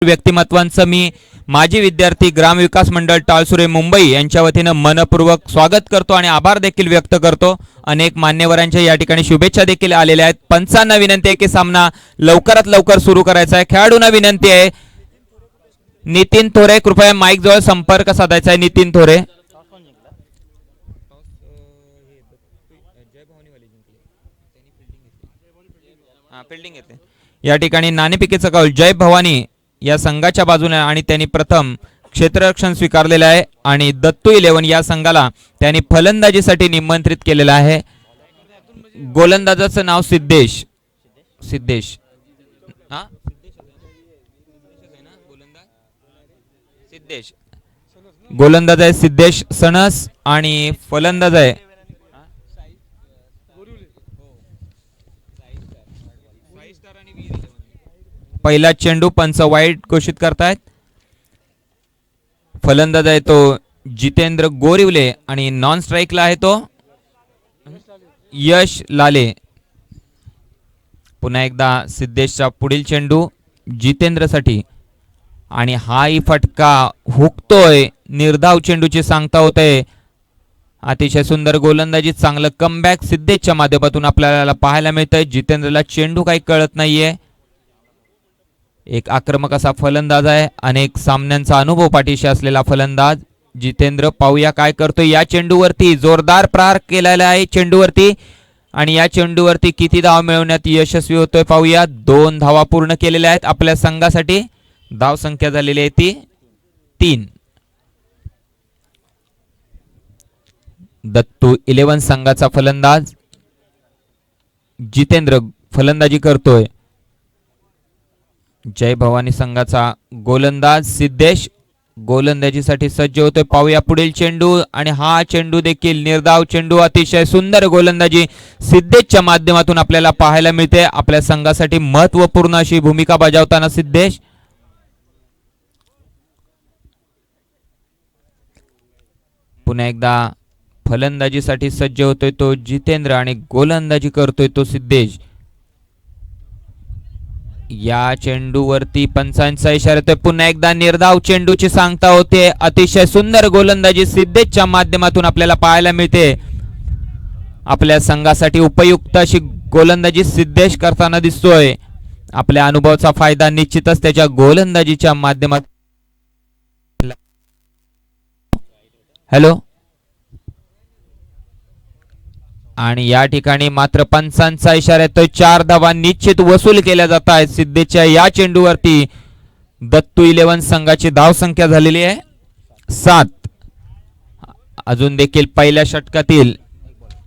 व्यक्तिमत्वांचं मी माजी विद्यार्थी ग्रामविकास मंडळ टाळसुरे मुंबई यांच्या वतीनं मनपूर्वक स्वागत करतो आणि आभार देखील व्यक्त करतो। अनेक मान्यवरांच्या या ठिकाणी शुभेच्छा देखील आलेल्या आहेत। पंचांना विनंती आहे की सामना लवकरात लवकर सुरू करायचा आहे। खेळाडूंना विनंती आहे, नितीन थोरे कृपया माईक जवळ संपर्क साधायचा आहे। नितीन थोरे या ठिकाणी नाणेफेकीचा कौल जय भवानी या संघाच्या बाजूने आणि त्यांनी प्रथम क्षेत्ररक्षण स्वीकारलेले आहे आणि दत्तू 11 या संघाला त्यांनी फलंदाजीसाठी निमंत्रित केलेला आहे। गोलंदाजाचं नाव सिद्धेश गोलंदाज आहे सिद्धेश सणस आणि फलंदाज आहे पहिला चेंडू पंच वाईड घोषित करतायत। फलंदाज आहे तो जितेंद्र गोरिवले आणि नॉन स्ट्राइकला आहे तो यश लाले। पुन्हा एकदा सिद्धेशचा पुढील चेंडू जितेंद्रसाठी आणि हाही फटका हुकतोय। निर्धाव चेंडूची सांगता होते। अतिशय सुंदर गोलंदाजी, चांगलं कमबॅक सिद्धेशच्या माध्यमातून आपल्याला पाहायला मिळतंय। जितेंद्रला चेंडू काही कळत नाहीये। एक आक्रमक असा फलंदाज आहे, अनेक सामन्यांचा अनुभव पाठीशी असलेला फलंदाज जितेंद्र। पाहूया काय करतोय। या चेंडूवरती जोरदार प्रहार केलेला आहे चेंडूवरती आणि या चेंडूवरती किती धाव मिळवण्यात यशस्वी होतोय पाहूया। 2 धावा पूर्ण केलेल्या आहेत आपल्या संघासाठी। धाव संख्या झालेली आहे ती 3। दत्तू 11 संघाचा फलंदाज जितेंद्र फलंदाजी करतोय। जय भवानी संघाचा गोलंदाज सिद्धेश गोलंदाजीसाठी सज्ज होतोय। पाहूया पुढील चेंडू आणि हा चेंडू देखील निर्धाव चेंडू। अतिशय सुंदर गोलंदाजी सिद्धेशच्या माध्यमातून आपल्याला पाहायला मिळते। आपल्या संघासाठी महत्त्वपूर्ण अशी भूमिका बजावताना सिद्धेश। पुन्हा एकदा फलंदाजीसाठी सज्ज होतोय तो जितेंद्र आणि गोलंदाजी करतोय तो सिद्धेश। या चेंडूवरती पंचांचा इशारा येतोय। पुन्हा एकदा निर्धाव चेंडूची सांगता होते। अतिशय सुंदर गोलंदाजी सिद्धेशच्या माध्यमातून आपल्याला पाहायला मिळते। आपल्या संघासाठी उपयुक्त अशी गोलंदाजी सिद्धेश करताना दिसतोय। आपल्या अनुभवाचा फायदा निश्चितच त्याच्या गोलंदाजीच्या माध्यमातून। हॅलो आणि या ठिकाणी मात्र पंचांचा इशारा येतोय। 4 धावा निश्चित वसूल केल्या जात आहेत सिद्धेशच्या या चेंडूवरती। दत्तू 11 संघाची धाव संख्या झालेली आहे 7। अजून देखील पहिल्या षटकातील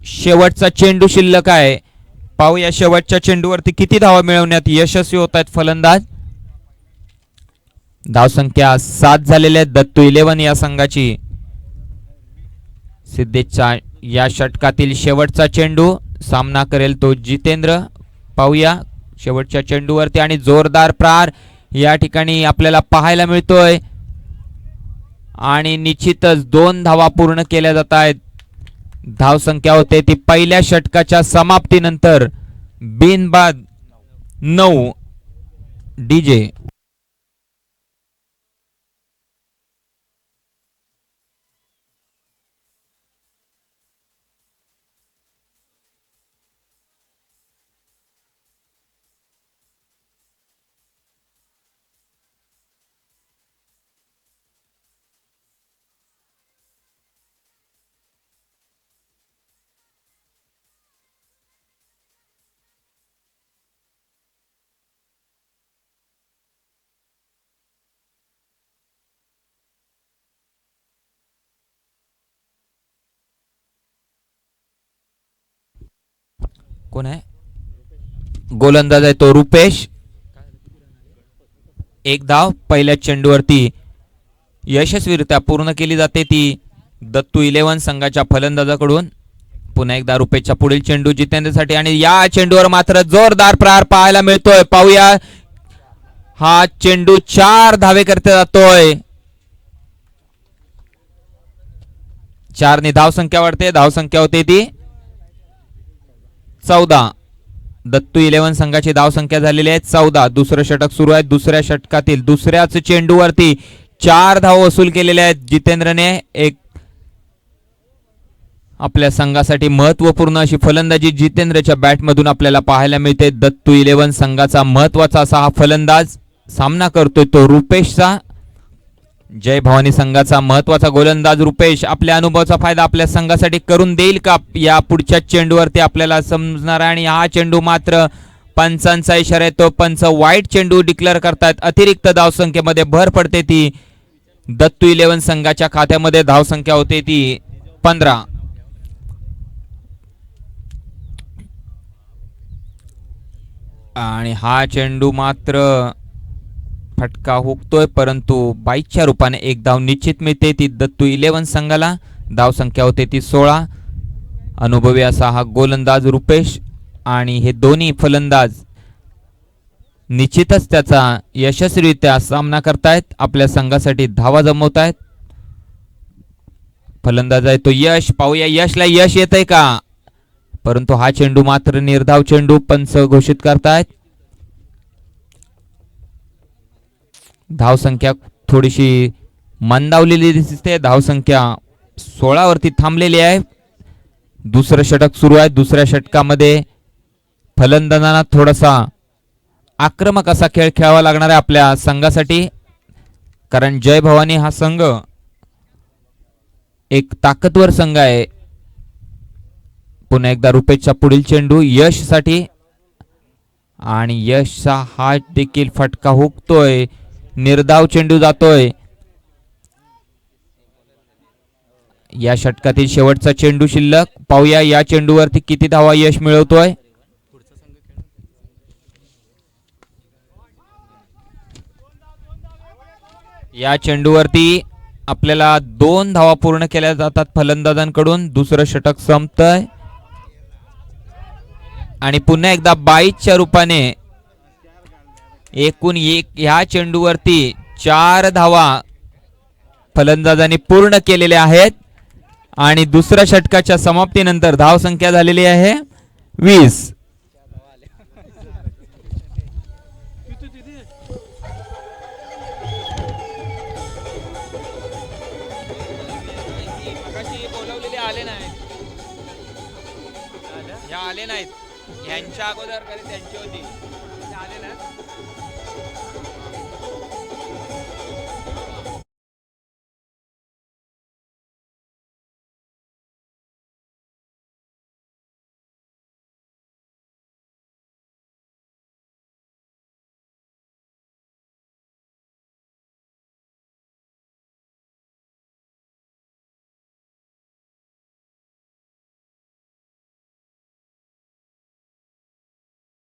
शेवटचा चेंडू शिल्लक आहे। पाहूया शेवटच्या चेंडूवरती किती धावा मिळवण्यात यशस्वी होत आहेत फलंदाज। धाव संख्या 7 झालेल्या आहेत दत्तू 11 या संघाची। सिद्धेशचा या षटकातील शेवटचा चेंडू सामना करेल तो जितेंद्र। पाहूया शेवटच्या चेंडूवरती आणि जोरदार प्रहार या ठिकाणी आपल्याला पाहायला मिळतोय आणि निश्चितच 2 धावा पूर्ण केल्या जात आहेत। धाव संख्या होते ती पहिल्या षटकाच्या समाप्तीनंतर बिनबाद 9। डीजे कोण आहे? गोलंदाज आहे तो रुपेश। 1 धाव पहिल्या चेंडूवरती यशस्वीरित्या पूर्ण केली जाते ती दत्तू 11 संघाच्या फलंदाजाकडून। पुन्हा एकदा रुपेशचा पुढील चेंडू जितेंद्रसाठी आणि या चेंडूवर मात्र जोरदार प्रहार पाहायला मिळतोय। पाहूया हा चेंडू 4 धावे करता जातोय। 4 ने धाव संख्या वाढते। धाव संख्या होते ती 14। दत्तू 11 संघाची धाव संख्या झालेली आहे 14. दुसरं षटक सुरू आहे. दुसऱ्या षटकातील दुसऱ्याच चेंडूवरती 4 धाव वसूल केलेल्या आहेत जितेंद्रने. एक आपल्या संघासाठी महत्वपूर्ण अशी फलंदाजी जितेंद्रच्या बॅटमधून आपल्याला पाहायला मिळते. दत्तू 11 संघाचा महत्वाचा असा हा फलंदाज सामना करतोय तो रुपेशचा. जय भवानी संघाचा महत्वाचा गोलंदाज रुपेश आपल्या अनुभवाचा फायदा आपल्या संघासाठी करून देईल का या पुढच्या चेंडूवरती आपल्याला समजणार आहे. आणि हा चेंडू मात्र पंचांचा इशारा आहे. तो पंच वाईट चेंडू डिक्लेअर करतायत. अतिरिक्त धावसंख्येमध्ये भर पडते ती दत्तू 11 संघाच्या खात्यामध्ये. धावसंख्या होते ती 15. आणि हा चेंडू मात्र फटका हुकतोय परंतु बाईकच्या रूपाने एक धाव निश्चित मिळते ती दत्तू 11 संघाला. धाव संख्या होते ती 16. अनुभवी असा हा गोलंदाज रुपेश आणि हे दोन्ही फलंदाज निश्चितच त्याचा यशस्वीरित्या सामना करतायत. आपल्या संघासाठी धावा जमवतायत. फलंदाज आहे तो यश. पाहूया यशला यश येतंय का. परंतु हा चेंडू मात्र निर्धाव चेंडू पंच घोषित करतायत. धाव संख्या थोडीशी मंदावलेली दिसते. धाव संख्या 16 वरती थांबलेली आहे. दुसरं षटक सुरू आहे. दुसऱ्या षटकामध्ये फलंदाजांना थोडासा आक्रमक असा खेळ खेळावा लागणार आहे आपल्या संघासाठी. कारण जय भवानी हा संघ एक ताकदवर संघ आहे. पुन्हा एकदा रुपेशचा पुढील चेंडू यश साठी आणि यशचा हा देखील फटका हुकतोय. निर्धाव चेंडू जातोय. या षटकातील शेवटचा चेंडू शिल्लक. पाहूया या चेंडूवरती किती धावा यश मिळवतोय. या चेंडूवरती आपल्याला 2 धावा पूर्ण केल्या जातात फलंदाजांकडून. दुसरं षटक संपतंय आणि पुन्हा एकदा 22च्या रूपाने एकूण ह्या चेंडूवरती 4 धावा फलंदाजांनी पूर्ण केलेल्या आहेत. आणि दुसऱ्या षटकाच्या समाप्तीनंतर धाव संख्या झालेली आहे 20. आले नाहीत यांच्या अगोदर कधी त्यांची होती आले ना.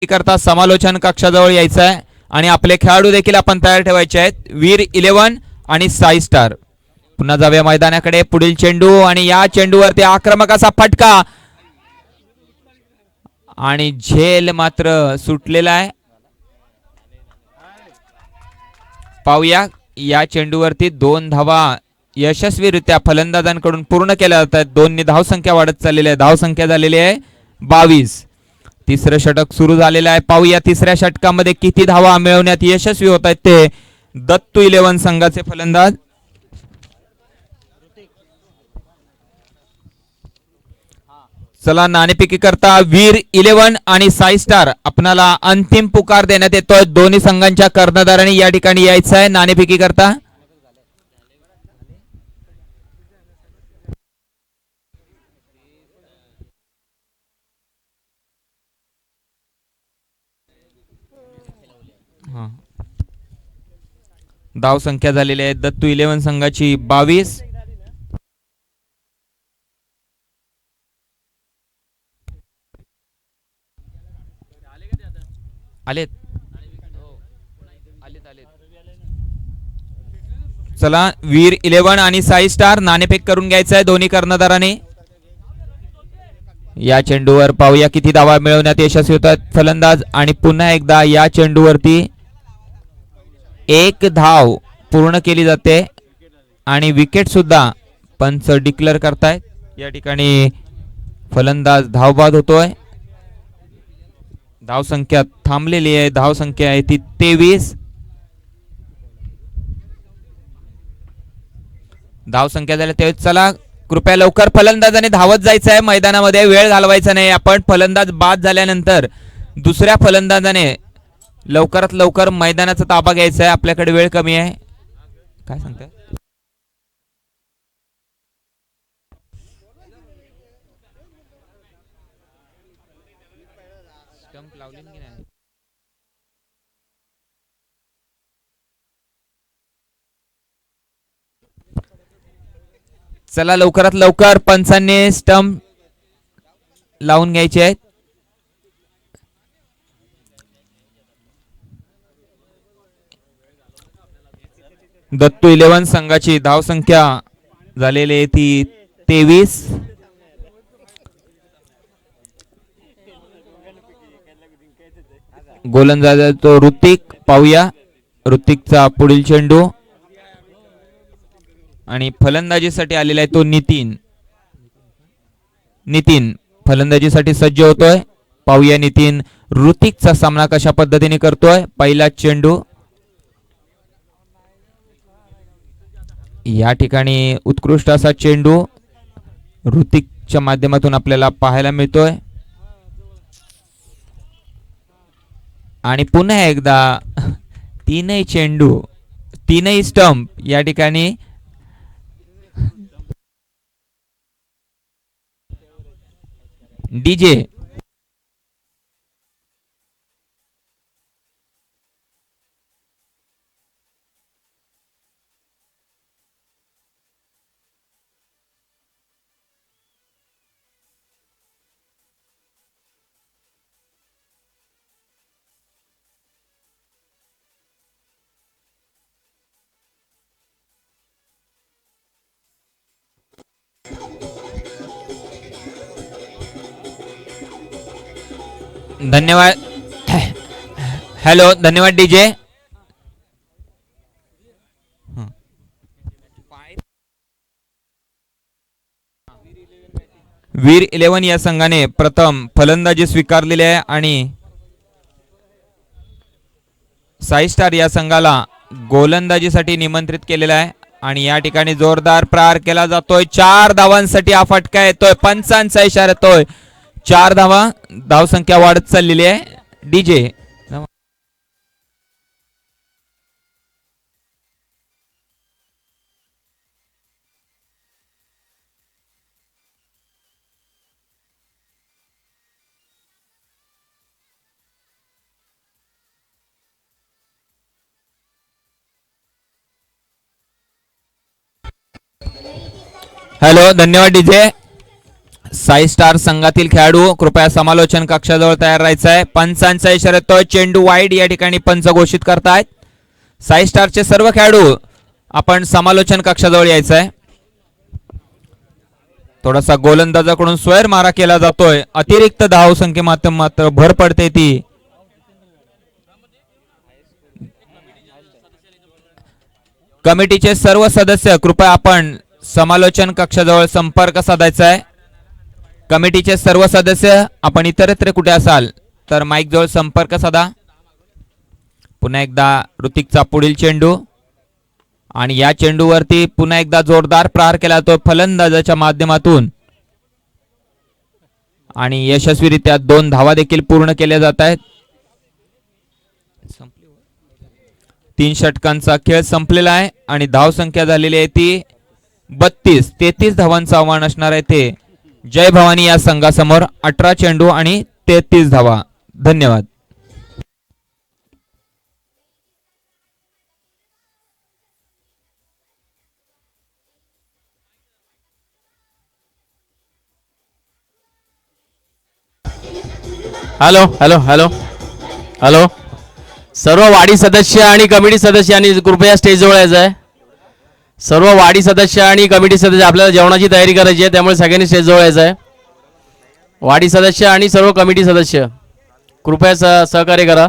करता समालोचन कक्षाजवळ यायचं आहे आणि आपले खेळाडू देखील आपण तयार ठेवायचे आहेत. वीर 11 आणि साई स्टार. पुन्हा जाऊया मैदानाकडे. पुढील चेंडू आणि या चेंडूवरती आक्रमक असा फटका आणि झेल मात्र सुटलेला आहे. पाहूया या चेंडूवरती 2 धावा यशस्वीरित्या फलंदाजांकडून पूर्ण केल्या जातात. 2 धावसंख्या वाढत चाललेली आहे. धावसंख्या झालेली आहे 22. तिसरं षटक सुरू झालेलं आहे. पाहूया तिसऱ्या षटकामध्ये किती धावा मिळवण्यात यशस्वी होत आहेत ते दत्तू 11 संघाचे फलंदाज. चला नाणेफेकी करता वीर 11 आणि साई स्टार आपणाला अंतिम पुकार देण्यात येतोय. दोन्ही संघांच्या कर्णधारांनी या ठिकाणी यायचं आहे नाणेफेकी करता. धाव संख्या झालेली आहे दत्तू 11 संघाची 22. आलेत. चला वीर 11 आणि साई स्टार नाणेफेक करून घ्यायचं आहे दोन्ही कर्णधारांनी. या चेंडूवर पाहूया किती धावा मिळवण्यात यशस्वी होतात फलंदाज. आणि पुन्हा एकदा या चेंडूवरती 1 धाव पूर्ण केली जाते आणि विकेट सुद्धा पंच डिक्लेअर करतायत. या ठिकाणी फलंदाज धावबाद होतोय. धावसंख्या थांबलेली आहे. धावसंख्या आहे ती 23. धावसंख्या झाल्या 23. चला कृपया लवकर फलंदाजाने धावत जायचं आहे मैदानामध्ये, वेळ घालवायचा नाही आपण. फलंदाज बाद झाल्यानंतर दुसऱ्या फलंदाजाने लवकरात लवकर मैदानाचा ताबा घ्यायचा आहे. आपल्याकडे वेळ कमी आहे. काय सांगताय? स्टंप लावली की नाही? चला लवकरात लवकर पंचांनी स्टंप लावून घ्यायचे आहेत. दत्तू 11 संघाची धावसंख्या झालेली आहे ती 23. गोलंदाज तो ऋतिक. पाहूया ऋतिकचा पुढील चेंडू. आणि फलंदाजीसाठी आलेला आहे तो नितीन. नितीन फलंदाजीसाठी सज्ज होतोय. पाहूया नितीन ऋतिकचा सामना कशा पद्धतीने करतोय. पहिला चेंडू. या ठिकाणी उत्कृष्ट असा चेंडू ऋतिकच्या माध्यमातून आपल्याला पाहायला मिळतोय. आणि पुन्हा एकदा तीनही चेंडू, तीनही स्टंप या ठिकाणी डीजे. धन्यवाद. हॅलो धन्यवाद डीजे. वीर 11 या संघाने प्रथम फलंदाजी स्वीकारलेली आहे आणि साई स्टार या संघाला गोलंदाजीसाठी निमंत्रित केलेला आहे. आणि या ठिकाणी जोरदार प्रहार केला जातोय. 4 धावांसाठी हा फटका येतोय. पंचांचा इशारा येतोय. 4 धावा. धावसंख्या वाढत चाललेली आहे. डीजे. हॅलो धन्यवाद डीजे. साई स्टार संघातील खेळाडू कृपया समालोचन कक्षाजवळ तयार राहायचं आहे. पंचांचा इशारा येतोय. चेंडू वाईड या ठिकाणी पंच घोषित करतायत. साई स्टारचे सर्व खेळाडू आपण समालोचन कक्षाजवळ यायचं आहे. थोडासा गोलंदाजाकडून स्वैर मारा केला जातोय. अतिरिक्त धाव संख्येत मात्र भर पडते ती. कमिटीचे सर्व सदस्य कृपया आपण समालोचन कक्षाजवळ संपर्क साधायचा आहे. कमिटीचे सर्व सदस्य आपण इतरत्र कुठे असाल तर माईक जवळ संपर्क साधा. पुन्हा एकदा ऋतिकचा पुढील चेंडू. आणि या चेंडूवरती पुन्हा एकदा जोरदार प्रहार केला तो फलंदाजाच्या माध्यमातून. आणि यशस्वीरित्या 2 धावा देखील पूर्ण केल्या जात आहेत. 3 षटकांचा खेळ संपलेला आहे आणि धावसंख्या झालेली आहे ती 32. 33 धावांचं आव्हान असणार आहे ते जय भवानी या संघासमोर. 18 चेंडू आणि 33 धावा. धन्यवाद. Hello hello hello hello. सर्व वाडी सदस्य आणि कमिटी सदस्यांनी कृपया स्टेजजवळ यायचं आहे. सर्व वाडी सदस्य आणि कमिटी सदस्य आपल्याला जेवणाची तयारी करायची आहे, त्यामुळे सगळ्यांनी स्टेजजवळ यायचं आहे. वाडी सदस्य आणि सर्व कमिटी सदस्य कृपया सहकार्य करा.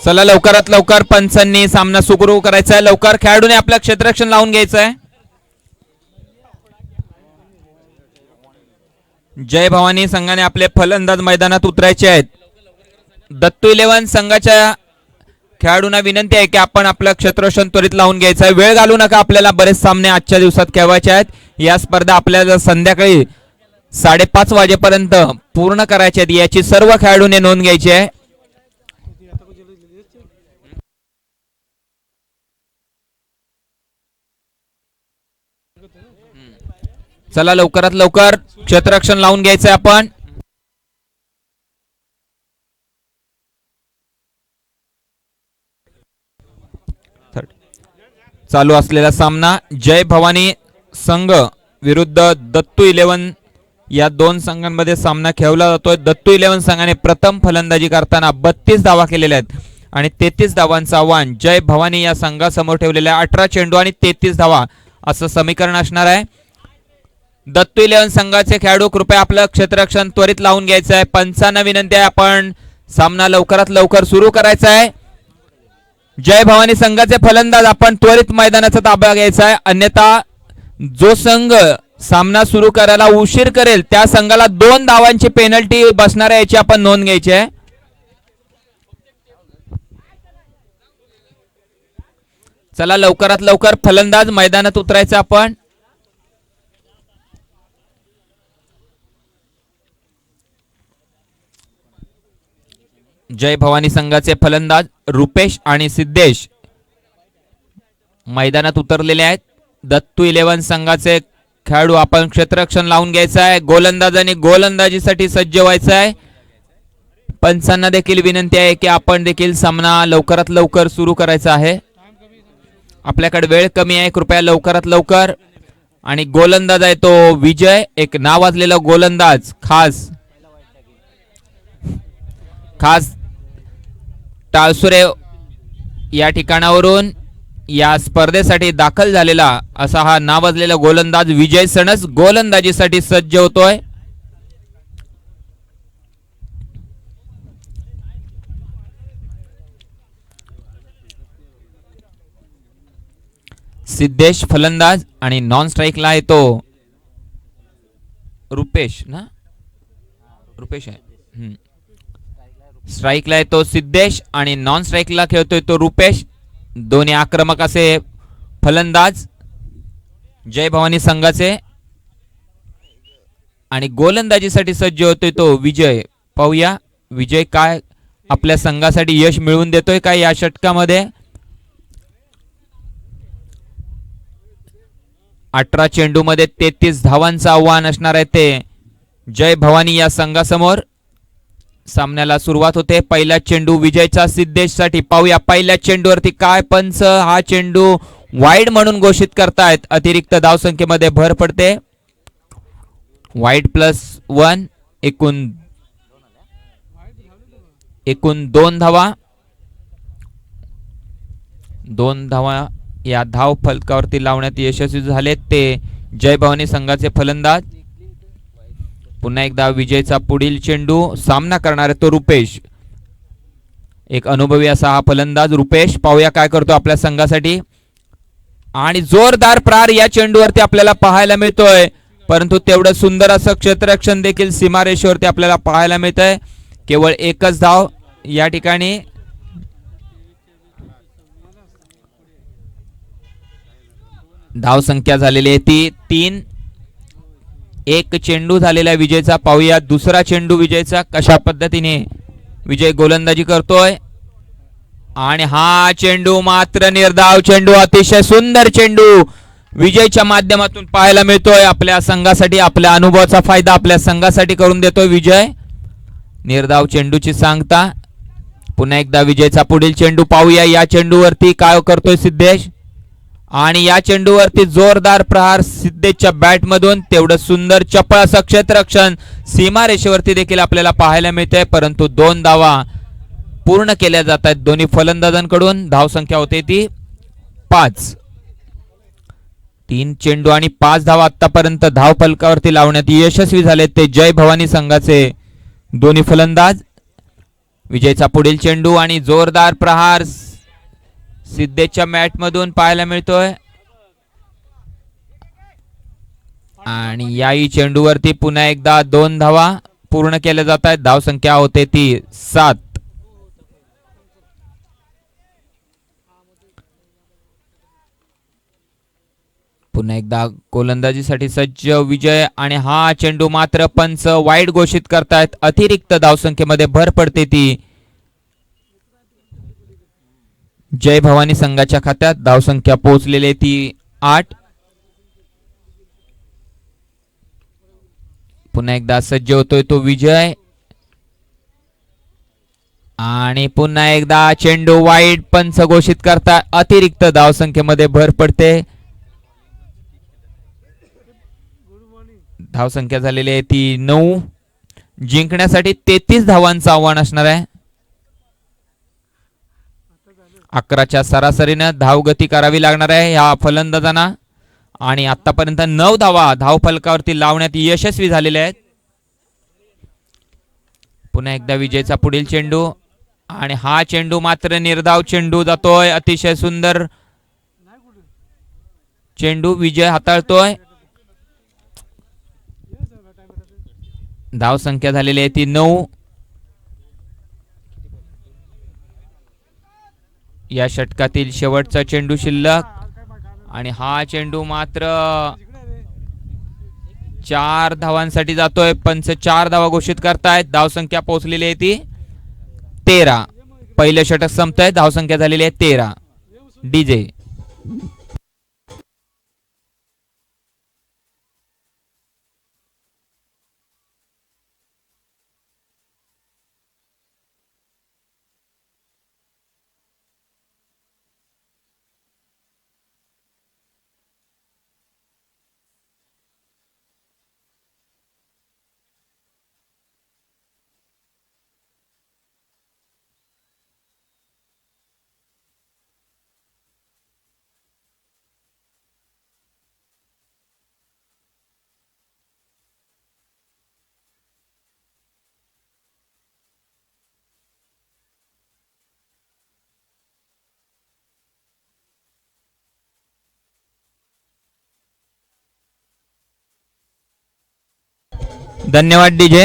चला लवकरात लवकर पंचांनी सामना सुरू करायचा आहे. लवकर खेळाडूने आपलं क्षेत्ररक्षण लावून घ्यायचं आहे. जय भवानी संघाने आपले फलंदाज मैदानात उतरायचे आहेत. दत्तू 11 संघाच्या खेळाडूंना विनंती आहे की आपण आपलं क्षेत्ररक्षण त्वरित लावून घ्यायचं आहे. वेळ घालू नका. आपल्याला बरेच सामने आजच्या दिवसात खेळवायचे आहेत. या स्पर्धा आपल्याला संध्याकाळी 5:30 वाजेपर्यंत पूर्ण करायचे आहेत. याची सर्व खेळाडूंनी नोंद घ्यायची आहे. चला लवकरात लवकर क्षेत्ररक्षण लावून घ्यायचंय आपण. चालू असलेला सामना जय भवानी संघ विरुद्ध दत्तू 11 या दोन संघांमध्ये सामना खेळवला जातोय. दत्तू 11 संघाने प्रथम फलंदाजी करताना 32 धावा केलेल्या आहेत आणि 33 धावांचं आव्हान जय भवानी या संघासमोर ठेवलेल्या 18 चेंडू आणि 33 धावा असं समीकरण असणार आहे. दत्तू 11 संघाचे खेळाडू कृपया आपलं क्षेत्ररक्षण त्वरित लावून घ्यायचं आहे. पंचांना विनंती आहे आपण सामना लवकरात लवकर सुरू करायचा आहे. जय भवानी संघाचे फलंदाज आपण त्वरित मैदानाचा ताबा घ्यायचा आहे. अन्यथा जो संघ सामना सुरू करायला उशीर करेल त्या संघाला 2 धावांची पेनल्टी बसणार आहे. याची आपण नोंद घ्यायची आहे. चला लवकरात लवकर फलंदाज मैदानात उतरायचं आपण. जय भवानी संघाचे फलंदाज रुपेश आणि सिद्धेश मैदानात उतरलेले आहेत. दत्तू 11 संघाचे खेळाडू आपण क्षेत्ररक्षण लावून घ्यायचं आहे. गोलंदाजांनी गोलंदाजीसाठी सज्ज व्हायचं आहे. पंचांना देखील विनंती आहे की आपण देखील सामना लवकरात लवकर सुरू करायचा आहे. आपल्याकडे वेळ कमी आहे. कृपया लवकरात लवकर. आणि गोलंदाज आहे तो विजय, एक नावाजलेला गोलंदाज, खास टाळसुरे या ठिकाणावरून या स्पर्धेसाठी दाखल झालेला असा हा नावाजलेला गोलंदाज विजय सणस गोलंदाजीसाठी सज्ज होतोय. सिद्धेश फलंदाज आणि नॉन स्ट्राईकला आहे तो रुपेश ना, रुपेश आहे. स्ट्राईकला आहे तो सिद्धेश आणि नॉन स्ट्राईकला खेळतोय तो रुपेश. दोन्ही आक्रमक असे फलंदाज जय भवानी संघाचे. आणि गोलंदाजीसाठी सज्ज होतोय तो विजय. पाहूया विजय काय आपल्या संघासाठी यश मिळवून देतोय काय या षटकामध्ये. 18 चेंडूमध्ये 33 धावांचं आव्हान असणार आहे ते जय भवानी या संघासमोर. सामन्याला सुरुवात होते. पहिला चेंडू विजयचा सिद्धेशसाठी. पाहूया पहिल्या चेंडूवरती काय पंच हा चेंडू वाईड म्हणून घोषित करतायत. अतिरिक्त धावसंख्येमध्ये भर पडते. वाईड +1 एकूण 2 धावा. 2 धावा या धाव फलकावरती लावण्यात यशस्वी झाले ते जय भवानी संघाचे फलंदाज. पुन्हा एकदा विजयचा पुढील चेंडू. सामना करणारे तो रुपेश, एक अनुभवी असा हा फलंदाज रुपेश. पाहूया काय करतो आपल्या संघासाठी. आणि जोरदार प्रहार या चेंडूवरती आपल्याला पाहायला मिळतोय. परंतु तेवढं सुंदर असं क्षेत्ररक्षण देखील सीमारेषेवरती आपल्याला पाहायला मिळतंय. केवळ एकच धाव या ठिकाणी. धाव संख्या झालेली आहे ती 3. एक चेंडू झालेला विजयचा. पाहूया दुसरा चेंडू विजयचा कशा पद्धतीने विजय गोलंदाजी करतोय. आणि हा चेंडू मात्र निर्धाव चेंडू, अतिशय सुंदर चेंडू विजयच्या माध्यमातून पाहायला मिळतोय. आपल्या संघासाठी आपल्या अनुभवाचा फायदा आपल्या संघासाठी करून देतोय विजय. निर्धाव चेंडूची सांगता. पुन्हा एकदा विजयचा पुढील चेंडू. पाहूया या चेंडूवरती काय करतोय सिद्धेश. आणि या चेंडूवरती जोरदार प्रहार सिद्धेशच्या बॅटमधून. तेवढं सुंदर चपळ असं क्षेत्ररक्षण सीमारेषेवरती देखील आपल्याला पाहायला मिळतंय. परंतु 2 धावा पूर्ण केल्या जात आहेत दोन्ही फलंदाजांकडून. धावसंख्या होते ती 5. 3 चेंडू आणि 5 धावा आतापर्यंत धाव फलकावरती लावण्यात यशस्वी झाले ते जय भवानी संघाचे दोन्ही फलंदाज. विजयचा पुढील चेंडू आणि जोरदार प्रहार सिद्धेच्या मॅट मधून पाहायला मिळतोय आणि याही चेंडूवरती पुन्हा एकदा 2 धावा पूर्ण केल्या जात आहेत. धावसंख्या होते ती 7. पुन्हा एकदा गोलंदाजीसाठी सज्ज विजय आणि हा चेंडू मात्र पंच वाईड घोषित करतायत. अतिरिक्त धावसंख्येमध्ये भर पडते ती जय भवानी संघाच्या खात्यात. धावसंख्या पोहोचलेली ती 8. पुन्हा एकदा सज्ज होतोय तो विजय आणि पुन्हा एकदा चेंडू वाईड पंच घोषित करता. अतिरिक्त धावसंख्येमध्ये भर पडते. धावसंख्या झालेली आहे ती 9. जिंकण्यासाठी 33 धावांचं आव्हान असणार आहे. 11च्या सरासरीनं धावगती करावी लागणार आहे या फलंदाजांना आणि आतापर्यंत 9 धावा धावफलकावरती लावण्यात यशस्वी झालेले आहेत. पुन्हा एकदा विजयचा पुढील चेंडू आणि हा चेंडू मात्र निर्धाव चेंडू जातोय. अतिशय सुंदर चेंडू विजय हाताळतोय. धावसंख्या झालेली आहे ती 9. या षटकातील शेवटचा चेंडू शिल्लक आणि हा चेंडू मात्र 4 धावांसाठी जातोय. पंच 4 धावा घोषित करतायत. धावसंख्या पोहोचलेली आहे ती 13. पहिलं षटक संपतंय. धावसंख्या झालेली आहे 13. डीजे धन्यवाद डीजे.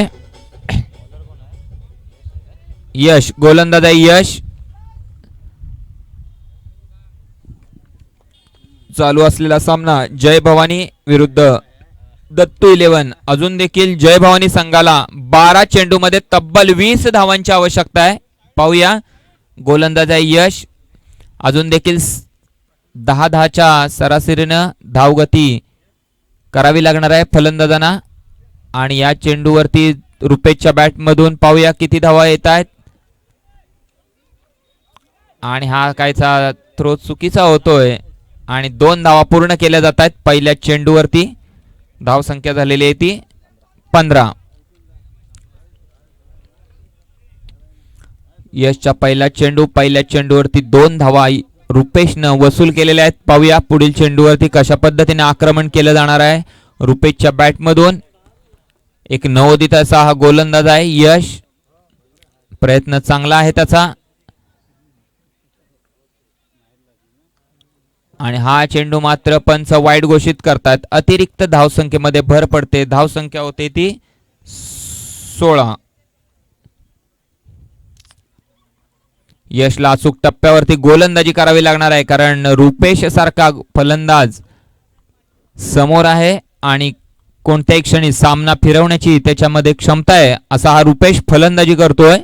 यश गोलंदाज आहे यश. चालू असलेला सामना जय भवानी विरुद्ध दत्तू 11. अजून देखील जय भवानी संघाला 12 चेंडूमध्ये तब्बल 20 धावांची आवश्यकता आहे. पाहूया गोलंदाज आहे यश. अजून देखील 10-10च्या सरासरीनं धावगती करावी लागणार आहे फलंदाजांना आणि या चेंडूवरती रुपेशच्या बॅट मधून पाहूया किती धावा येत आहेत आणि हा कायचा थ्रो चुकीचा होतोय आणि 2 धावा पूर्ण केल्या जात आहेत पहिल्या चेंडूवरती. धावसंख्या झालेली आहे ती 15. यशच्या पहिल्या चेंडूवरती 2 धावा रुपेशनं वसूल केलेल्या आहेत. पाहूया पुढील चेंडूवरती कशा पद्धतीने आक्रमण केलं जाणार आहे रुपेशच्या बॅट मधून. एक नवोदित असा हा गोलंदाज आहे यश. प्रयत्न चांगला आहे त्याचा आणि हा चेंडू मात्र पंच वाईड घोषित करतात. अतिरिक्त धावसंख्येमध्ये भर पडते. धावसंख्या होते ती 16. यशला अचूक टप्प्यावरती गोलंदाजी करावी लागणार आहे कारण रुपेश सारखा फलंदाज समोर आहे आणि कोणत्याही क्षणी सामना फिरवण्याची त्याच्यामध्ये क्षमता आहे. असा हा रुपेश फलंदाजी करतोय.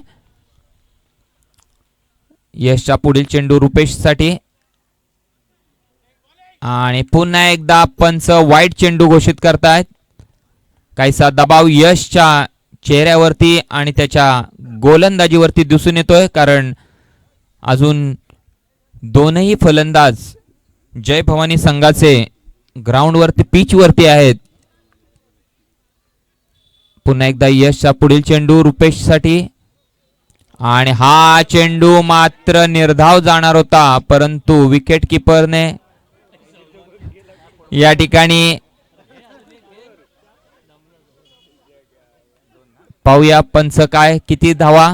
यशचा पुढील चेंडू रुपेशसाठी आणि पुन्हा एकदा पंच वाईड चेंडू घोषित करतायत. काहीसा दबाव यशच्या चेहऱ्यावरती आणि त्याच्या गोलंदाजीवरती दिसून येतोय कारण अजून दोनही फलंदाज जय भवानी संघाचे ग्राउंडवरती पिचवरती आहेत. पुन्हा एकदा यशचा पुढील चेंडू रुपेशसाठी आणि हा चेंडू मात्र निर्धाव जाणार होता परंतु विकेट किपरने या ठिकाणी पाहूया पंच काय किती धावा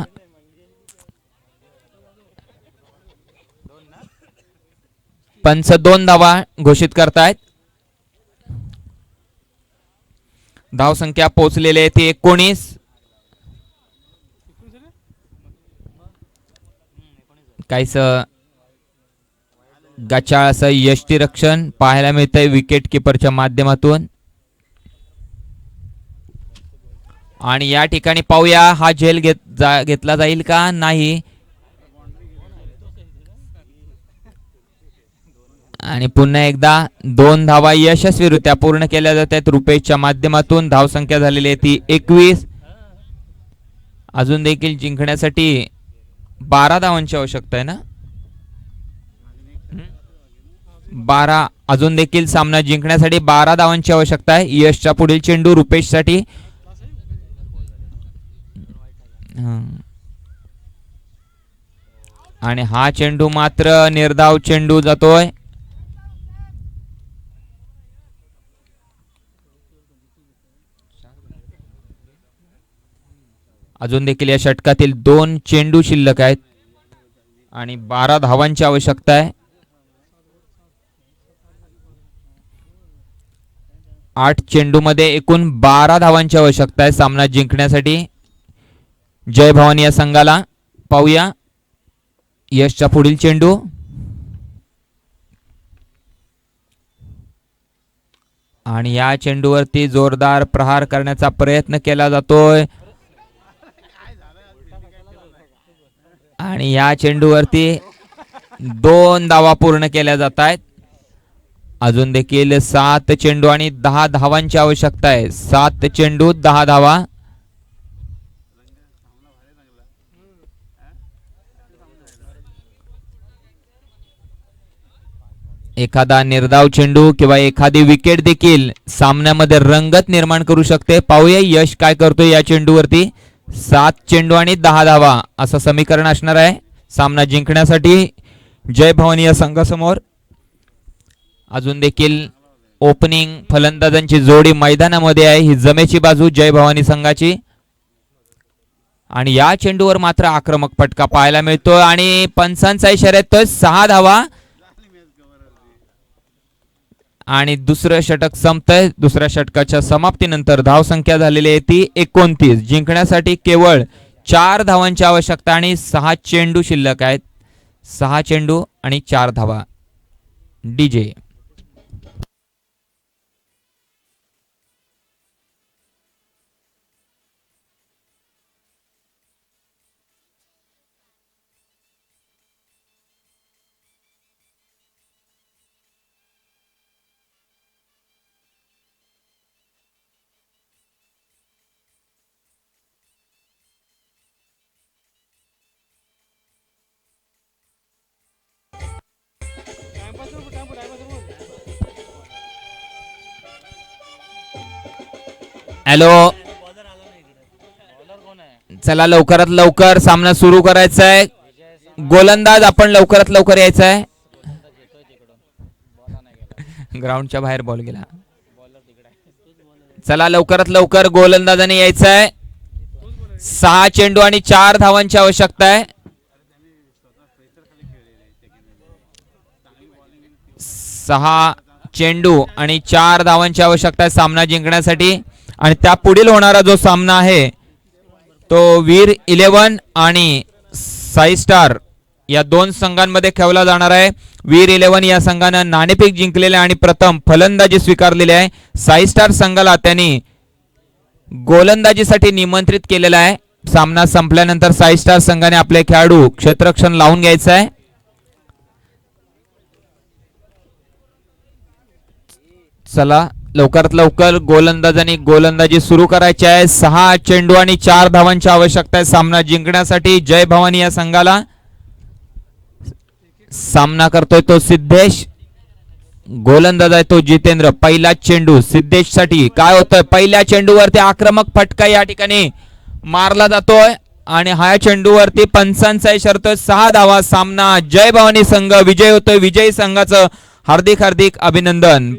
पंच 2 धावा घोषित करतायत. धावसंख्या पोहोचलेली आहे ती 19. काहीच गचाळ असं यष्टीरक्षण पाहायला मिळतंय विकेट किपरच्या माध्यमातून. आणि या ठिकाणी पाहूया हा झेल घेतला जाईल का नाही. आणि पुन्हा एकदा 2 धावा यशस्वीरित्या पूर्ण केल्या जातात रुपेशच्या माध्यमातून. धावसंख्या झालेली आहे ती 21. अजून देखील जिंकण्यासाठी 12 धावांची आवश्यकता आहे ना. 12 अजून देखील सामना जिंकण्यासाठी 12 धावांची आवश्यकता आहे. यशच्या पुढील चेंडू रुपेशसाठी. आणि हा चेंडू मात्र निर्धाव चेंडू जातोय. अजून देखील या षटकातील 2 चेंडू शिल्लक आहेत आणि 12 धावांची आवश्यकता आहे. 8 चेंडूमध्ये एकूण 12 धावांची आवश्यकता आहे सामना जिंकण्यासाठी जय भवानी या संघाला. पाहूया यशच्या पुढील चेंडू. आणि या चेंडूवरती जोरदार प्रहार करण्याचा प्रयत्न केला जातोय. आणि या चेंडूवरती 2 धावा पूर्ण केल्या जात आहेत. अजून देखील 7 चेंडू आणि 10 धावांची आवश्यकता आहे. 7 चेंडू 10 धावा. एखादा निर्धाव चेंडू किंवा एखादी विकेट देखील सामन्यामध्ये रंगत निर्माण करू शकते. पाहूया यश काय करतोय या चेंडूवरती. 7 चेंडू आणि 10 धावा असं समीकरण असणार आहे सामना जिंकण्यासाठी जय भवानी या संघासमोर. अजून देखील ओपनिंग फलंदाजांची जोडी मैदानामध्ये आहे. ही जमेची बाजू जय भवानी संघाची. आणि या चेंडूवर मात्र आक्रमक फटका पाहायला मिळतो आणि पंचांचा इशारा येतोय 6 धावा. आणि दुसरं षटक संपतंय. दुसऱ्या षटकाच्या समाप्तीनंतर धावसंख्या झालेली आहे ती 29. जिंकण्यासाठी केवळ 4 धावांची आवश्यकता आणि 6 चेंडू शिल्लक आहेत. 6 चेंडू आणि 4 धावा. DJ hello. चला लवकरात लवकर सामना सुरू करायचा आहे. गोलंदाज आपण लवकरात लवकर यायचा आहे. ग्राउंडच्या बाहेर बॉल गेला. चला लवकरात लवकर गोलंदाजाने यायचं आहे. 6 चेंडू आणि 4 धावांची आवश्यकता आहे. 6 चेंडू आणि 4 धावांची आवश्यकता आहे सामना जिंकण्यासाठी. आणि त्या पुढील होणारा जो सामना आहे तो वीर 11 आणि साई स्टार या 2 संघांमध्ये खेळला जाणार आहे. वीर 11 या संघानं नाणेफेक जिंकलेले आणि प्रथम फलंदाजी स्वीकारलेली आहे. साई स्टार संघाला त्यांनी गोलंदाजीसाठी निमंत्रित केलेला आहे. सामना संपल्यानंतर साई स्टार संघाने आपले खेळाडू क्षेत्ररक्षण लावून घ्यायचं आहे. चला लवकरात लवकर गोलंदाजांनी गोलंदाजी सुरू करायची आहे. 6 चेंडू आणि 4 धावांची आवश्यकता आहे सामना जिंकण्यासाठी जय भवानी या संघाला. सामना करतोय तो सिद्धेश. गोलंदाज आहे तो जितेंद्र. पहिला चेंडू सिद्धेश साठी. काय होतंय पहिल्या चेंडूवरती आक्रमक फटका या ठिकाणी मारला जातोय आणि हा चेंडूवरती पंचांचा इशारा 6 धावा. सामना जय भवानी संघ विजय होतोय. विजयी संघाचं हार्दिक हार्दिक अभिनंदन.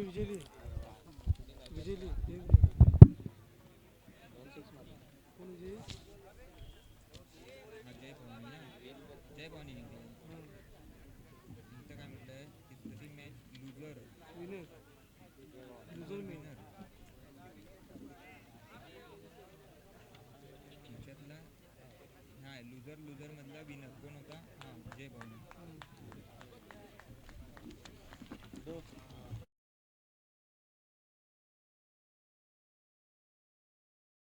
बिगर लुझर मधला विनर कोण होता? हा जय भाऊ.